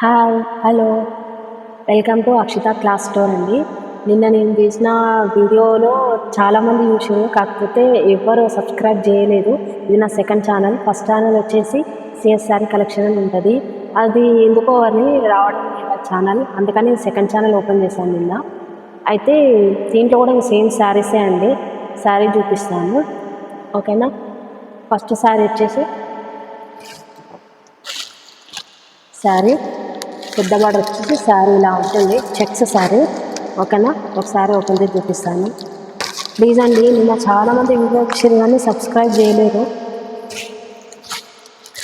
Hi hello welcome to Akshita class store అండి. నిన్న నేను తీసిన వీడియోలో చాలామంది చూసారు, కాకపోతే ఎవరు సబ్స్క్రైబ్ చేయలేదు. ఇది నా సెకండ్ ఛానల్. ఫస్ట్ ఛానల్ వచ్చేసి సిఎస్ శారీ కలెక్షన్ అని ఉంటుంది. అది ఎందుకో అని రావడం లేదు ఛానల్, అందుకని సెకండ్ ఛానల్ ఓపెన్ చేశాను నిన్న. అయితే దీంట్లో కూడా సేమ్ శారీసే అండి. శారీ చూపిస్తాను, ఓకేనా. ఫస్ట్ శారీ వచ్చేసి శారీ పెద్ద బార్డర్ వచ్చేసి శారీ ఇలా ఉంటుంది, చెక్స్ శారీ, ఓకేనా. ఒకసారి ఓపెన్ చేసి చూపిస్తాను. ప్లీజ్ అండి, నిన్న చాలామంది వీడియో వచ్చారు కానీ సబ్స్క్రైబ్ చేయలేదు.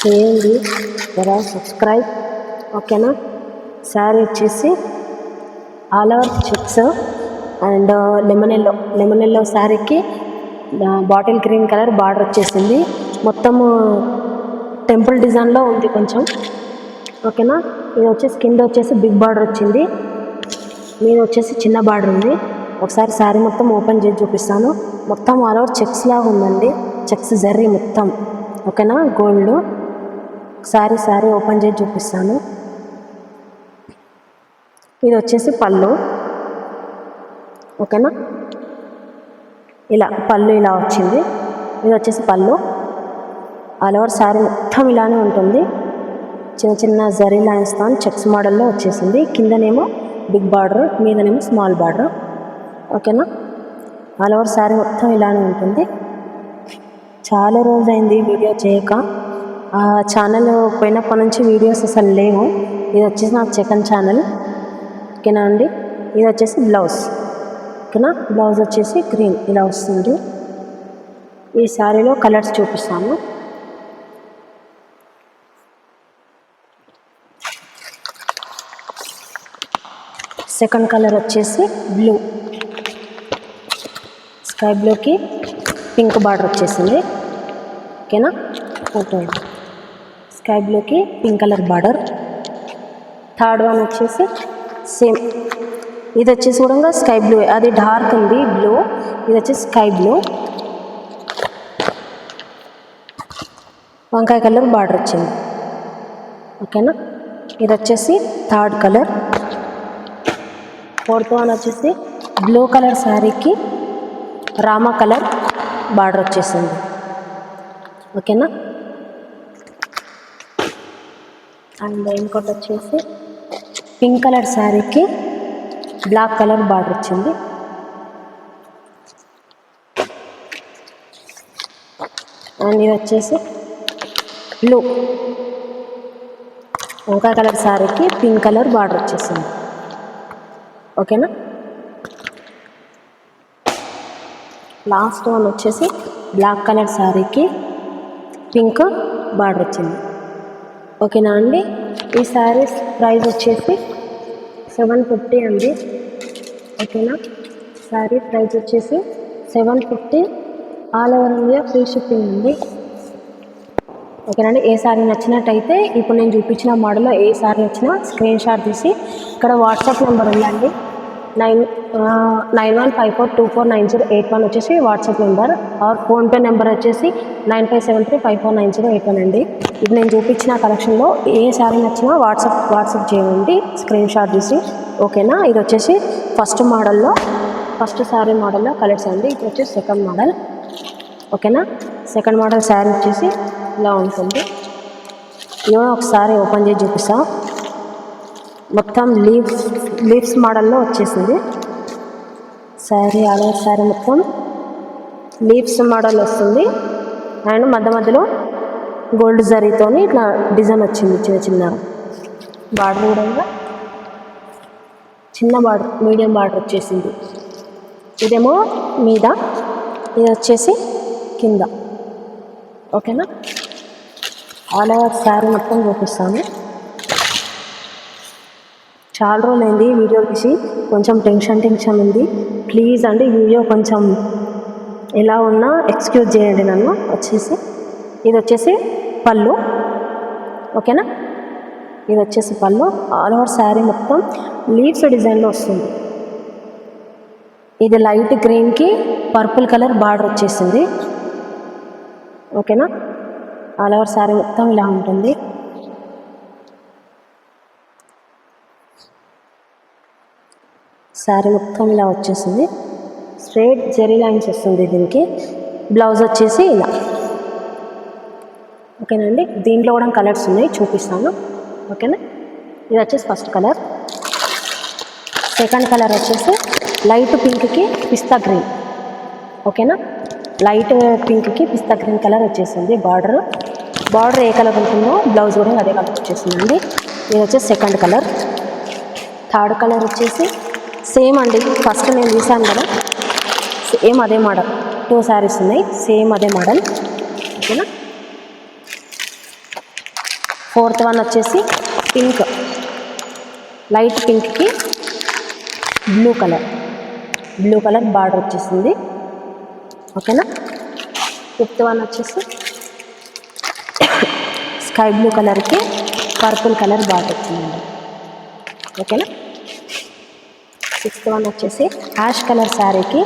చేయండి జరా సబ్స్క్రైబ్, ఓకేనా. శారీ వచ్చేసి all over checks and lemon yellow శారీకి బాటిల్ గ్రీన్ కలర్ బార్డర్ వచ్చేసింది. మొత్తము టెంపుల్ డిజైన్లో ఉంది కొంచెం, ఓకేనా. ఇది వచ్చేసి కింద వచ్చేసి బిగ్ బార్డర్ వచ్చింది, మీద వచ్చేసి చిన్న బార్డర్ ఉంది. ఒకసారి శారీ మొత్తం ఓపెన్ చేసి చూపిస్తాను. మొత్తం ఆల్ ఓవర్ చెక్స్ లాగా ఉందండి, చెక్స్ జర్రీ మొత్తం, ఓకేనా. గోల్డ్ శారీ ఓపెన్ చేసి చూపిస్తాను. ఇది వచ్చేసి పళ్ళు, ఓకేనా. ఇలా పళ్ళు ఇలా వచ్చింది. ఇది వచ్చేసి పళ్ళు. ఆల్ ఓవర్ శారీ మొత్తం ఇలానే ఉంటుంది. చిన్న చిన్న జరీ లైన్స్తో చెక్స్ మోడల్లో వచ్చేసింది. కిందనేమో బిగ్ బార్డర్, మీదనేమో స్మాల్ బార్డర్, ఓకేనా. ఆల్ ఓవర్ శారీ మొత్తం ఇలానే ఉంటుంది. చాలా రోజులైంది వీడియో చేయక. ఛానల్ పోయినప్పటి నుంచి వీడియోస్ అసలు లేవు. ఇది వచ్చేసి నాకు సెకండ్ ఛానల్, ఓకేనా అండి. ఇది వచ్చేసి బ్లౌజ్, ఓకేనా. బ్లౌజ్ వచ్చేసి గ్రీన్ ఇలా వస్తుంది. ఈ శారీలో కలర్స్ చూపిస్తాను. సెకండ్ కలర్ వచ్చేసి బ్లూ, స్కై బ్లూకి పింక్ బార్డర్ వచ్చేసింది, ఓకేనా. ఓకే, స్కై బ్లూకి pink colour border. Third one వచ్చేసి సేమ్, ఇది వచ్చేసి కూడా స్కై బ్లూ, అది డార్క్ ఉంది బ్లూ, ఇది వచ్చేసి స్కై బ్లూ, వంకాయ కలర్ బార్డర్ వచ్చింది, ఓకేనా. ఇది వచ్చేసి థర్డ్ కలర్. ఫోర్త్ వన్ వచ్చేసి బ్లూ కలర్ శారీకి రామా కలర్ బార్డర్ వచ్చేసింది, ఓకేనా. అండ్ ఇంకోటి వచ్చేసి పింక్ కలర్ శారీకి బ్లాక్ కలర్ బార్డర్ వచ్చింది. అండ్ ఇది వచ్చేసి బ్లూ వంకాయ కలర్ శారీకి పింక్ కలర్ బార్డర్ వచ్చేసింది, ఓకేనా. లాస్ట్ వన్ వచ్చేసి బ్లాక్ కలర్ శారీకి పింక్ బార్డర్ వచ్చింది, ఓకేనా అండి. ఈ శారీస్ ప్రైస్ వచ్చేసి 750 అండి, ఓకేనా. శారీ ప్రైస్ వచ్చేసి 750, all over India free shipping ఉంది, ఓకేనండి. ఏ శారీ నచ్చినట్టయితే ఇప్పుడు నేను చూపించిన మోడల్లో ఏ శారీ వచ్చినా స్క్రీన్ షాట్ తీసి ఇక్కడ వాట్సాప్ నెంబర్ ఉందండి, 9154249081 వచ్చేసి WhatsApp number. Are PhonePe number వచ్చేసి 9573549081 అండి. ఇప్పుడు నేను చూపించిన కలెక్షన్లో ఏ శారీ నచ్చినా వాట్సాప్ చేయండి స్క్రీన్ షాట్ తీసి, ఓకేనా. ఇది వచ్చేసి ఫస్ట్ శారీ మోడల్లో కలర్స్ అండి. ఇది వచ్చేసి సెకండ్ మోడల్, ఓకేనా. సెకండ్ మోడల్ శారీ వచ్చేసి ఇలా ఉంటుంది. ఇది ఒకసారి ఓపెన్ చేసి చూపిస్తాం. మొత్తం లీవ్స్ మోడల్లో వచ్చేసింది శారీ. అలా శారీ మొత్తం లీవ్స్ మోడల్ వస్తుంది. అండ్ మధ్యలో గోల్డ్ జరీతోని ఇట్లా డిజైన్ వచ్చింది, చిన్న చిన్న బార్డర్ కూడా చిన్న బార్డర్, మీడియం బార్డర్ వచ్చేసింది. ఇదేమో మీద, ఇది వచ్చేసి కింద, ఓకేనా. ఆల్ ఓవర్ శారీ మొత్తం చూపిస్తాను. చాలా రోజులైంది వీడియో తీసి, కొంచెం టెన్షన్ ఉంది. ప్లీజ్ అండి వీడియో కొంచెం ఎలా ఉన్నా ఎక్స్క్యూజ్ చేయండి నన్ను. ఇది వచ్చేసి పళ్ళు, ఓకేనా. ఇది వచ్చేసి పళ్ళు. ఆల్ ఓవర్ శారీ మొత్తం లీవ్స్ డిజైన్లో వస్తుంది. ఇది లైట్ గ్రీన్కి పర్పుల్ కలర్ బార్డర్ వచ్చేసింది, ఓకేనా. ఆల్ ఓవర్ శారీ మొత్తం ఇలా ఉంటుంది. శారీ మొత్తం ఇలా వచ్చేసింది. స్ట్రైట్ జెరీ లైన్స్ వస్తుంది దీనికి. బ్లౌజ్ వచ్చేసి ఇలా. ఓకేనండి, దీంట్లో కూడా కలర్స్ ఉన్నాయి, చూపిస్తాను. ఓకేనా, ఇది వచ్చేసి ఫస్ట్ కలర్. సెకండ్ కలర్ వచ్చేసి లైట్ పింక్కి పిస్తా గ్రీన్. ఓకేనా, లైట్ పింక్కి పిస్తా గ్రీన్ కలర్ వచ్చేసింది. బార్డర్ ఏ కలర్ ఉంటుందో బ్లౌజ్ కూడా అదే కలర్ వచ్చేసిందండి. ఇది వచ్చేసి సెకండ్ కలర్. థర్డ్ కలర్ వచ్చేసి సేమ్ అండి, ఫస్ట్ నేను తీసాను కదా, సేమ్ అదే మోడల్. 2 శారీస్ ఉన్నాయి, సేమ్ అదే మోడల్. ఓకేనా, ఫోర్త్ వన్ వచ్చేసి పింక్, లైట్ పింక్కి బ్లూ కలర్ బార్డర్ వచ్చేసింది. ఓకేనా, ఫిఫ్త్ వన్ వచ్చేసి స్కై బ్లూ కలర్కి పర్పుల్ కలర్ బార్డర్ వచ్చిందండి. ఓకేనా, సిక్స్త్ వన్ వచ్చేసి యాష్ కలర్ శారీకి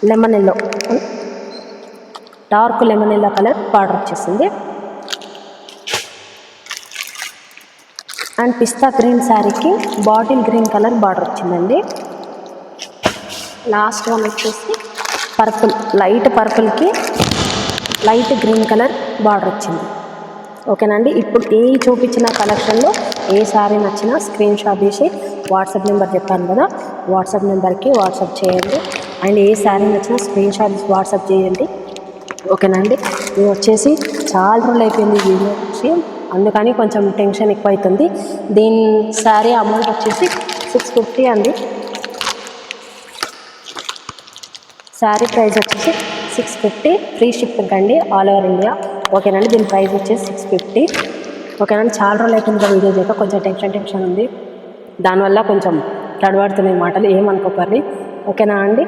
lemon yellow, dark lemon yellow colour border వచ్చేసింది. అండ్ పిస్తా గ్రీన్ శారీకి బాటిల్ గ్రీన్ కలర్ బార్డర్ వచ్చిందండి. లాస్ట్ వన్ వచ్చేసి పర్పుల్, లైట్ పర్పుల్కి లైట్ గ్రీన్ కలర్ బార్డర్ వచ్చింది. ఓకేనండి, ఇప్పుడు ఏ చూపించిన కలెక్షన్లో ఏ శారీ నచ్చినా స్క్రీన్ షాట్ తీసి వాట్సాప్ నెంబర్ చెప్పాను కదా, వాట్సాప్ నెంబర్కి వాట్సాప్ చేయండి. అండ్ ఏ శారీ నచ్చినా స్క్రీన్ షాట్ తీసి వాట్సాప్ చేయండి. ఓకేనండి, ఇది వచ్చేసి చాలా రోజులు అయిపోయింది వీడియో వచ్చి, అందుకని కొంచెం టెన్షన్ ఎక్కువ అవుతుంది. దీని శారీ అమౌంట్ వచ్చేసి 650 అండి. శారీ ప్రైస్ వచ్చేసి 650, ఫ్రీ షిప్పింగ్ అండి, ఆల్ ఓవర్ ఇండియా. ఓకేనండి, దీని ప్రైస్ వచ్చేసి 650. ఓకేనండి, చాలా రోజులు అయిపోయింది వీడియో చేయక, కొంచెం టెన్షన్ ఉంది, దానివల్ల కొంచెం తడబడుతున్నాయి మాటలు, ఏమనుకోకండి. ఓకేనా అండి,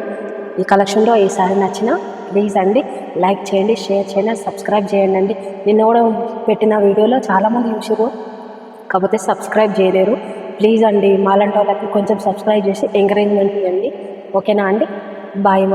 ఈ కలెక్షన్లో ఏ శారీ నచ్చినా ప్లీజ్ అండి లైక్ చేయండి, షేర్ చేయండి, సబ్స్క్రైబ్ చేయండి అండి. నిన్న కూడా పెట్టిన వీడియోలో చాలామంది చూసారు, కాకపోతే సబ్స్క్రైబ్ చేయలేరు. ప్లీజ్ అండి, మాలాంటి వాళ్ళకి కొంచెం సబ్స్క్రైబ్ చేసి ఎంకరేజ్మెంట్ ఇవ్వండి. ఓకేనా అండి, బాయ్.